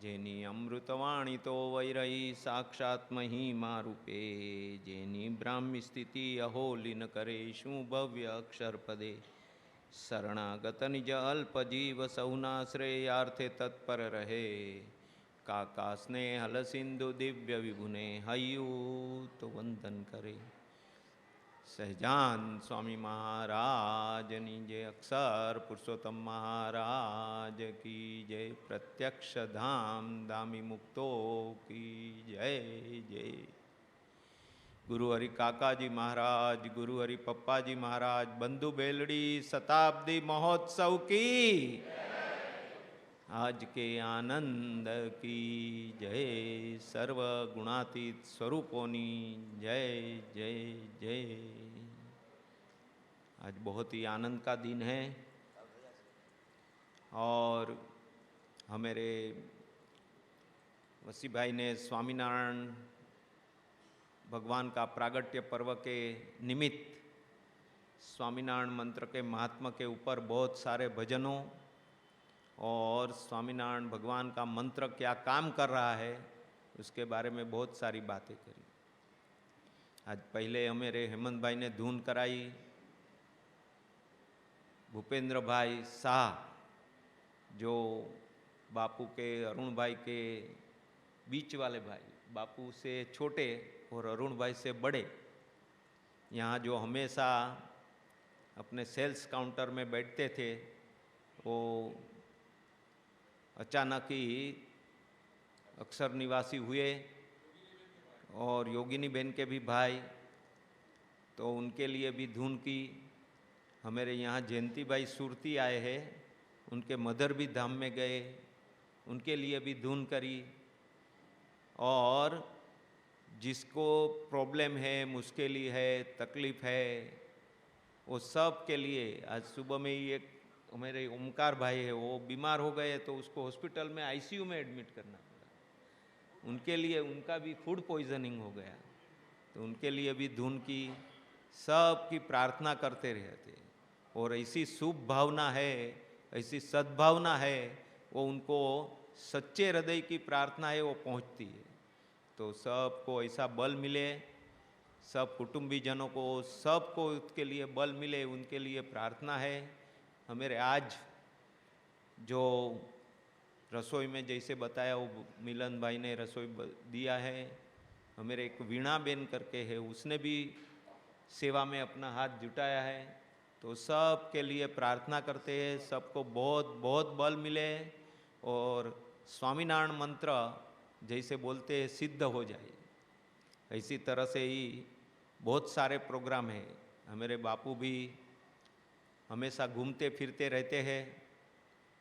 जेनी अमृतवाणितो वैरयी साक्षात् महिमा रूपे, जेनी ब्राह्मी स्थिति अहोलिन करे शू भव्य अक्षर पदे। शरणागत निज अल्प जीव सहुनाश्रेयार्थे तत्पर रहे, काका स्नेहल सिंधु दिव्य विभुने हयू तो वंदन करे। सहजान स्वामी महाराज की जय, अक्षर पुरुषोत्तम महाराज की जय, प्रत्यक्ष धाम धामी मुक्तो की जय जय। गुरु हरि काका जी महाराज, गुरु हरि पप्पा जी महाराज, बंधु बेलड़ी शताब्दी महोत्सव की, आज के आनंद की जय, सर्व गुणातीत स्वरूपोनी जय जय जय। आज बहुत ही आनंद का दिन है और हमारे वसी भाई ने स्वामीनारायण भगवान का प्रागट्य पर्व के निमित्त स्वामीनारायण मंत्र के महात्मा के ऊपर बहुत सारे भजनों और स्वामीनारायण भगवान का मंत्र क्या काम कर रहा है उसके बारे में बहुत सारी बातें करी। आज पहले हमारे हेमंत भाई ने धून कराई, भूपेंद्र भाई शाह जो बापू के, अरुण भाई के बीच वाले भाई, बापू से छोटे और अरुण भाई से बड़े, यहाँ जो हमेशा अपने सेल्स काउंटर में बैठते थे, वो अचानक ही अक्षर निवासी हुए। और योगिनी बहन के भी भाई, तो उनके लिए भी धुन की। हमारे यहाँ जयंती भाई सुरती आए हैं, उनके मदर भी धाम में गए, उनके लिए भी धुन करी। और जिसको प्रॉब्लम है, मुश्किल है, तकलीफ़ है, वो सब के लिए आज सुबह में ही एक हमारे ओमकार भाई है, वो बीमार हो गए तो उसको हॉस्पिटल में आईसीयू में एडमिट करना पड़ा। उनके लिए उनका भी फूड पॉइजनिंग हो गया, तो उनके लिए भी धुन की सबकी प्रार्थना करते रहते। और ऐसी शुभ भावना है, ऐसी सद्भावना है, वो उनको सच्चे हृदय की प्रार्थना है वो पहुंचती है। तो सबको ऐसा बल मिले, सब कुटुंबीजनों को सबको उसके लिए बल मिले, उनके लिए प्रार्थना है। हमारे आज जो रसोई में जैसे बताया वो मिलन भाई ने रसोई दिया है, हमारे एक वीणा बेन करके है, उसने भी सेवा में अपना हाथ जुटाया है। तो सब के लिए प्रार्थना करते हैं, सबको बहुत बहुत बल मिले और स्वामीनारायण मंत्र जैसे बोलते हैं सिद्ध हो जाए। इसी तरह से ही बहुत सारे प्रोग्राम हैं। हमारे बापू भी हमेशा घूमते फिरते रहते हैं।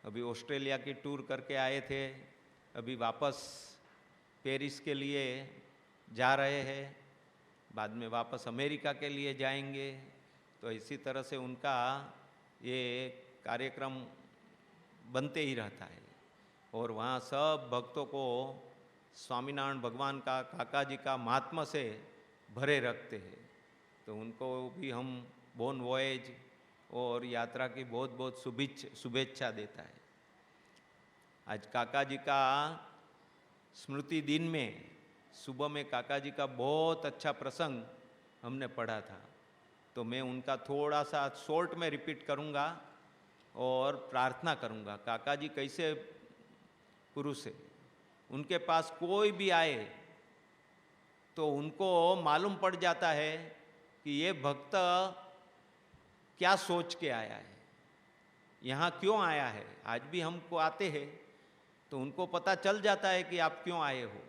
अभी ऑस्ट्रेलिया की टूर करके आए थे, अभी वापस पेरिस के लिए जा रहे हैं, बाद में वापस अमेरिका के लिए जाएंगे। तो इसी तरह से उनका ये कार्यक्रम बनते ही रहता है और वहाँ सब भक्तों को स्वामीनारायण भगवान का, काका जी का महात्मा से भरे रखते हैं। तो उनको भी हम बोन वॉयज और यात्रा की बहुत बहुत शुभेच्छा देता है। आज काका जी का स्मृति दिन में सुबह में काका जी का बहुत अच्छा प्रसंग हमने पढ़ा था, तो मैं उनका थोड़ा सा शॉर्ट में रिपीट करूँगा और प्रार्थना करूँगा। काका जी कैसे पुरुष है, उनके पास कोई भी आए तो उनको मालूम पड़ जाता है कि ये भक्त क्या सोच के आया है, यहाँ क्यों आया है। आज भी हमको आते हैं तो उनको पता चल जाता है कि आप क्यों आए हो,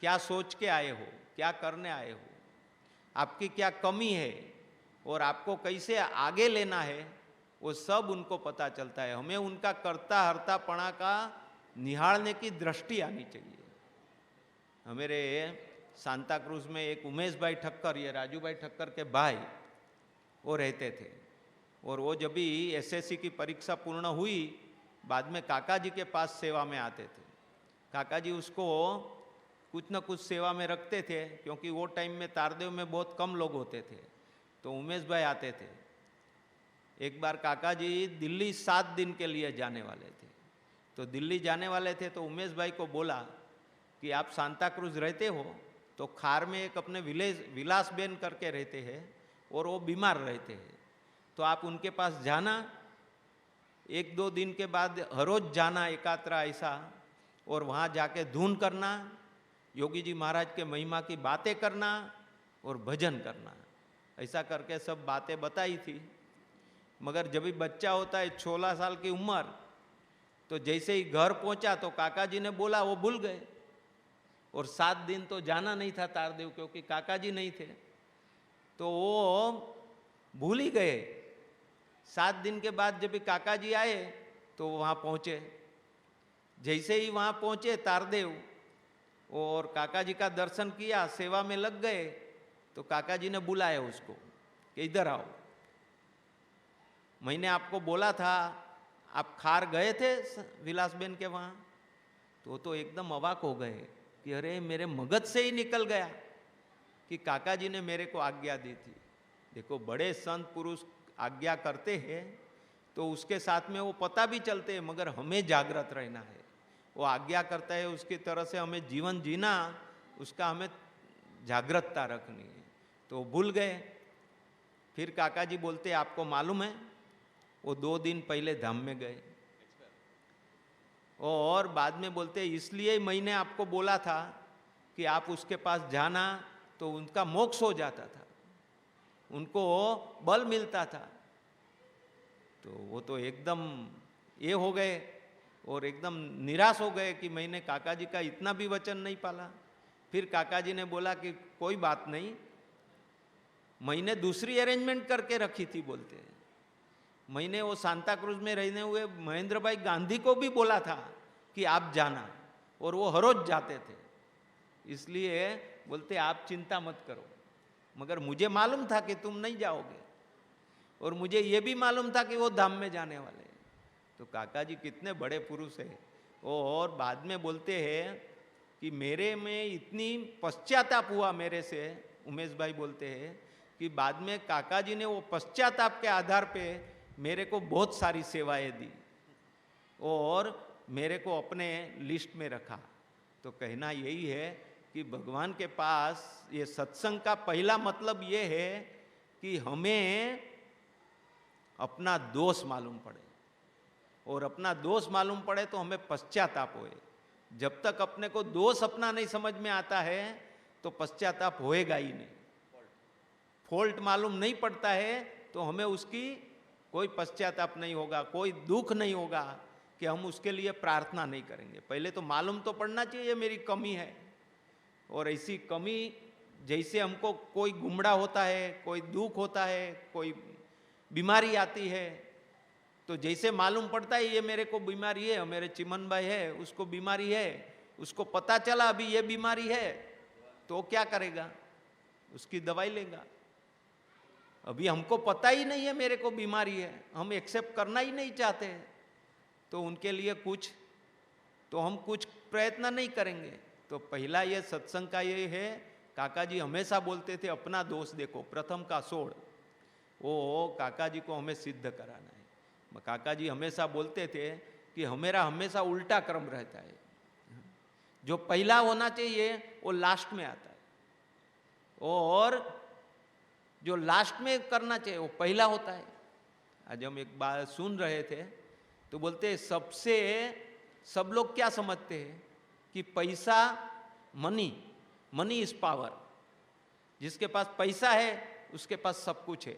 क्या सोच के आए हो, क्या करने आए हो, आपकी क्या कमी है और आपको कैसे आगे लेना है, वो सब उनको पता चलता है। हमें उनका कर्ता हर्तापणा का निहाळने की दृष्टि आनी चाहिए। हमारे सांता क्रूज में एक उमेश भाई ठक्कर, ये राजू भाई ठक्कर के भाई वो रहते थे और वो जब भी एसएससी की परीक्षा पूर्ण हुई, बाद में काका जी के पास सेवा में आते थे। काका जी उसको कुछ न कुछ सेवा में रखते थे, क्योंकि वो टाइम में तारदेव में बहुत कम लोग होते थे। तो उमेश भाई आते थे। एक बार काका जी दिल्ली 7 दिन के लिए जाने वाले थे, तो दिल्ली जाने वाले थे तो उमेश भाई को बोला कि आप सांता क्रूज रहते हो, तो खार में एक अपने विलास बेन करके रहते हैं और वो बीमार रहते हैं, तो आप उनके पास जाना, 1-2 दिन के बाद हर रोज जाना एकात्रा ऐसा, और वहाँ जाके धून करना, योगी जी महाराज के महिमा की बातें करना और भजन करना। ऐसा करके सब बातें बताई थी। मगर जब भी बच्चा होता है 16 साल की उम्र, तो जैसे ही घर पहुंचा तो काका जी ने बोला, वो भूल गए। और 7 दिन तो जाना नहीं था तारदेव, क्योंकि काका जी नहीं थे, तो वो भूल ही गए। 7 दिन के बाद जब भी काका जी आए तो वहाँ पहुँचे। जैसे ही वहाँ पहुँचे तारदेव, और काका जी का दर्शन किया, सेवा में लग गए, तो काका जी ने बुलाया उसको कि इधर आओ, मैंने आपको बोला था, आप खार गए थे विलासबेन के वहाँ। तो एकदम अवाक हो गए कि अरे मेरे मगज से ही निकल गया कि काका जी ने मेरे को आज्ञा दी थी। देखो बड़े संत पुरुष आज्ञा करते हैं तो उसके साथ में वो पता भी चलते हैं, मगर हमें जागृत रहना है। वो आज्ञा करता है उसकी तरह से हमें जीवन जीना, उसका हमें जागृतता रखनी है। तो भूल गए। फिर काका जी बोलते आपको मालूम है, वो 2 दिन पहले धाम में गए। और बाद में बोलते इसलिए मैंने आपको बोला था कि आप उसके पास जाना तो उनका मोक्ष हो जाता था, उनको बल मिलता था। तो वो तो एकदम ये हो गए और एकदम निराश हो गए कि मैंने काका जी का इतना भी वचन नहीं पाला। फिर काका जी ने बोला कि कोई बात नहीं, मैंने दूसरी अरेंजमेंट करके रखी थी। बोलते हैं मैंने वो सांता क्रूज में रहने हुए महेंद्र भाई गांधी को भी बोला था कि आप जाना, और वो हर रोज जाते थे। इसलिए बोलते आप चिंता मत करो, मगर मुझे मालूम था कि तुम नहीं जाओगे, और मुझे ये भी मालूम था कि वो धाम में जाने वाले हैं। तो काका जी कितने बड़े पुरुष हैं। और बाद में बोलते हैं कि मेरे में इतनी पश्चाताप हुआ मेरे से, उमेश भाई बोलते हैं कि बाद में काका जी ने वो पश्चाताप के आधार पे मेरे को बहुत सारी सेवाएं दी और मेरे को अपने लिस्ट में रखा। तो कहना यही है कि भगवान के पास ये सत्संग का पहला मतलब ये है कि हमें अपना दोष मालूम पड़े, और अपना दोष मालूम पड़े तो हमें पश्चाताप होए। जब तक अपने को दोष अपना नहीं समझ में आता है तो पश्चाताप होएगा ही नहीं। फॉल्ट मालूम नहीं पड़ता है तो हमें उसकी कोई पश्चाताप नहीं होगा, कोई दुख नहीं होगा कि हम उसके लिए प्रार्थना नहीं करेंगे। पहले तो मालूम तो पड़ना चाहिए मेरी कमी है, और ऐसी कमी जैसे हमको कोई गुमड़ा होता है, कोई दुख होता है, कोई बीमारी आती है, तो जैसे मालूम पड़ता है ये मेरे को बीमारी है, मेरे चिमन भाई है उसको बीमारी है, उसको पता चला अभी ये बीमारी है, तो क्या करेगा? उसकी दवाई लेगा। अभी हमको पता ही नहीं है मेरे को बीमारी है, हम एक्सेप्ट करना ही नहीं चाहते, तो उनके लिए हम कुछ प्रयत्न नहीं करेंगे। तो पहला ये सत्संग का ये है, काका जी हमेशा बोलते थे अपना दोष देखो, प्रथम का सोड़, वो काका जी को हमें सिद्ध कराना है। काका जी हमेशा बोलते थे कि हमेरा हमेशा उल्टा क्रम रहता है, जो पहला होना चाहिए वो लास्ट में आता है, और जो लास्ट में करना चाहिए वो पहला होता है। आज हम एक बात सुन रहे थे तो बोलते सब लोग क्या समझते हैं कि पैसा, मनी इज पावर, जिसके पास पैसा है उसके पास सब कुछ है।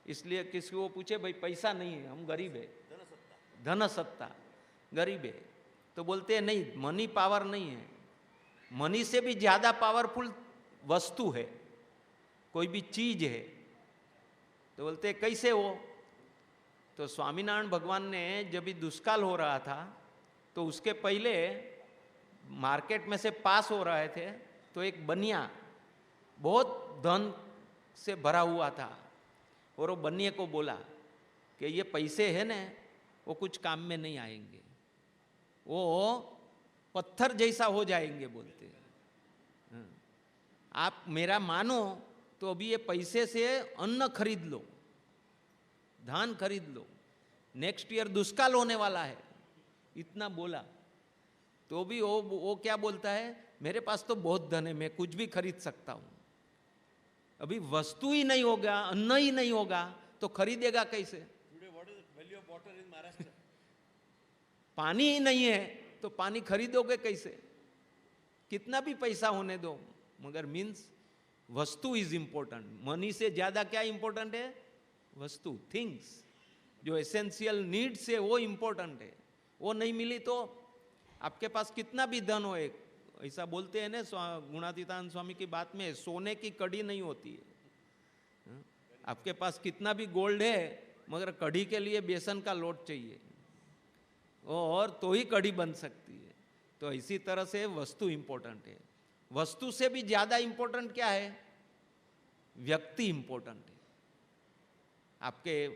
इसलिए किसी को पूछे भाई पैसा नहीं है, हम गरीब है, धन सत्ता, गरीब है, तो बोलते हैं नहीं, मनी पावर नहीं है, मनी से भी ज्यादा पावरफुल वस्तु है, कोई भी चीज है। तो बोलते हैं कैसे हो? तो स्वामीनारायण भगवान ने जब भी दुष्काल हो रहा था तो उसके पहले मार्केट में से पास हो रहे थे, तो एक बनिया बहुत धन से भरा हुआ था, और वो बनिए को बोला कि ये पैसे है ना, वो कुछ काम में नहीं आएंगे, वो पत्थर जैसा हो जाएंगे। बोलते हैं आप मेरा मानो तो अभी ये पैसे से अन्न खरीद लो, धान खरीद लो, नेक्स्ट ईयर दुष्काल होने वाला है, इतना बोला। तो भी वो क्या बोलता है, मेरे पास तो बहुत धन है, मैं कुछ भी खरीद सकता हूं। अभी वस्तु ही नहीं होगा, अन्न ही नहीं होगा तो खरीदेगा कैसे? पानी ही नहीं है तो पानी खरीदोगे कैसे? कितना भी पैसा होने दो, मगर मीन्स वस्तु इज इंपॉर्टेंट। मनी से ज्यादा क्या इंपॉर्टेंट है? वस्तु, थिंग्स, जो एसेंशियल नीड्स है वो इंपॉर्टेंट है। वो नहीं मिली तो आपके पास कितना भी धन हो, एक ऐसा बोलते हैं ना गुणातीतानंद स्वामी की बात में, सोने की कड़ी नहीं होती है। आपके पास कितना भी गोल्ड है मगर कढ़ी के लिए बेसन का लोट चाहिए, और तो ही कढ़ी बन सकती है। तो इसी तरह से वस्तु इंपॉर्टेंट है। वस्तु से भी ज्यादा इंपॉर्टेंट क्या है? व्यक्ति इंपॉर्टेंट है। आपके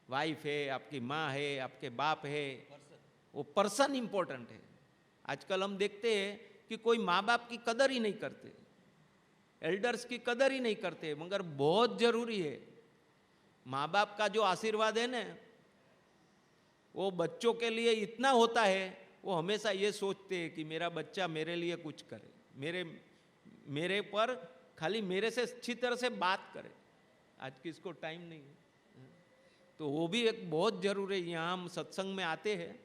वाइफ है, आपकी माँ है, आपके बाप है, वो पर्सन इंपॉर्टेंट है। आजकल हम देखते हैं कि कोई माँ बाप की कदर ही नहीं करते, एल्डर्स की कदर ही नहीं करते, मगर बहुत जरूरी है। माँ बाप का जो आशीर्वाद है ना, वो बच्चों के लिए इतना होता है, वो हमेशा ये सोचते हैं कि मेरा बच्चा मेरे लिए कुछ करे, मेरे पर खाली मेरे से अच्छी तरह से बात करे। आज किसको टाइम नहीं है, तो वो भी एक बहुत जरूरी है। यहाँ हम सत्संग में आते हैं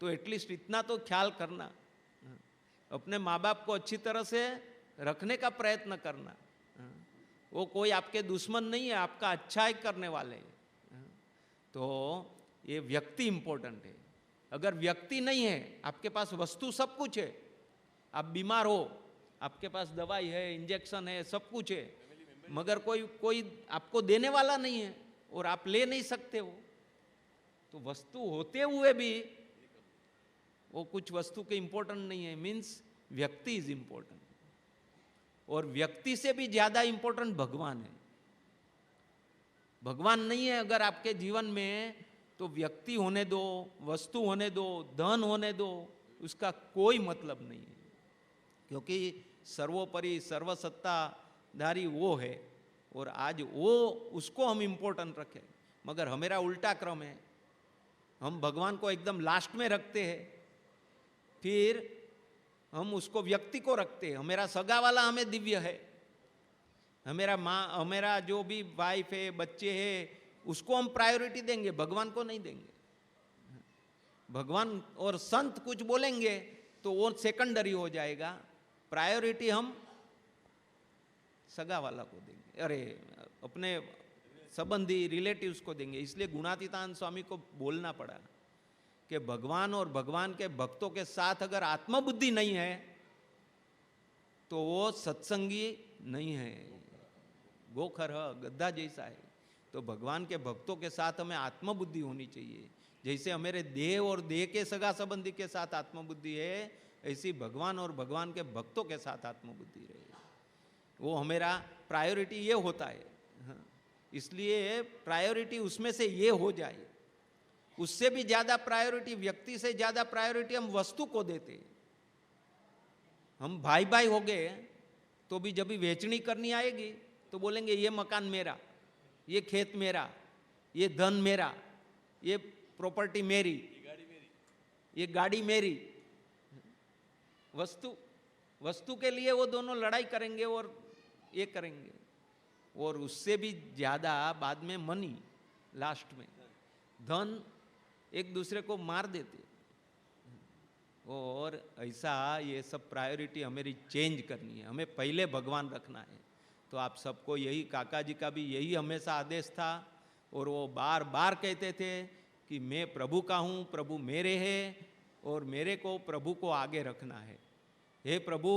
तो एटलीस्ट इतना तो ख्याल करना, अपने माँ बाप को अच्छी तरह से रखने का प्रयत्न करना। वो कोई आपके दुश्मन नहीं है, आपका अच्छा ही करने वाले हैं। तो ये व्यक्ति इंपॉर्टेंट है। अगर व्यक्ति नहीं है, आपके पास वस्तु सब कुछ है, आप बीमार हो, आपके पास दवाई है, इंजेक्शन है, सब कुछ है, मगर कोई आपको देने वाला नहीं है और आप ले नहीं सकते हो, तो वस्तु होते हुए भी वो कुछ वस्तु के इंपॉर्टेंट नहीं है। मीन्स व्यक्ति इज इंपॉर्टेंट, और व्यक्ति से भी ज्यादा इंपॉर्टेंट भगवान है। भगवान नहीं है अगर आपके जीवन में, तो व्यक्ति होने दो, वस्तु होने दो, धन होने दो, उसका कोई मतलब नहीं है। क्योंकि सर्वोपरि सर्वसत्ताधारी वो है और आज वो उसको हम इम्पोर्टेंट रखें। मगर हमारा उल्टा क्रम है, हम भगवान को एकदम लास्ट में रखते हैं, फिर हम उसको व्यक्ति को रखते हैं। हमारा सगा वाला हमें दिव्य है, हमारा माँ, हमारा जो भी वाइफ है, बच्चे हैं, उसको हम प्रायोरिटी देंगे, भगवान को नहीं देंगे। भगवान और संत कुछ बोलेंगे तो वो सेकेंडरी हो जाएगा, प्रायोरिटी हम सगा वाला को देंगे, अरे अपने संबंधी रिलेटिव्स को देंगे। इसलिए गुणातीतानंद स्वामी को बोलना पड़ा कि भगवान और भगवान के भक्तों के साथ अगर आत्मबुद्धि नहीं है तो वो सत्संगी नहीं है, गोखर गद्दा जैसा है। तो भगवान के भक्तों के साथ हमें आत्मबुद्धि होनी चाहिए। जैसे हमारे देह और देह के सगा संबंधी के साथ आत्मबुद्धि है, ऐसी भगवान और भगवान के भक्तों के साथ आत्मबुद्धि रहे। वो हमारा प्रायोरिटी ये होता है। हाँ, इसलिए प्रायोरिटी उसमें से ये हो जाए। उससे भी ज़्यादा प्रायोरिटी, व्यक्ति से ज़्यादा प्रायोरिटी हम वस्तु को देते हैं। हम भाई भाई हो गए तो भी जब भी बेचनी करनी आएगी तो बोलेंगे ये मकान मेरा, ये खेत मेरा, ये धन मेरा, ये प्रॉपर्टी मेरी, ये गाड़ी मेरी। वस्तु के लिए वो दोनों लड़ाई करेंगे और ये करेंगे, और उससे भी ज़्यादा बाद में मनी, लास्ट में धन एक दूसरे को मार देते। और ऐसा ये सब प्रायोरिटी हमारी चेंज करनी है, हमें पहले भगवान रखना है। तो आप सबको यही, काका जी का भी यही हमेशा आदेश था, और वो बार बार कहते थे कि मैं प्रभु का हूँ, प्रभु मेरे हैं और मेरे को प्रभु को आगे रखना है। हे प्रभु,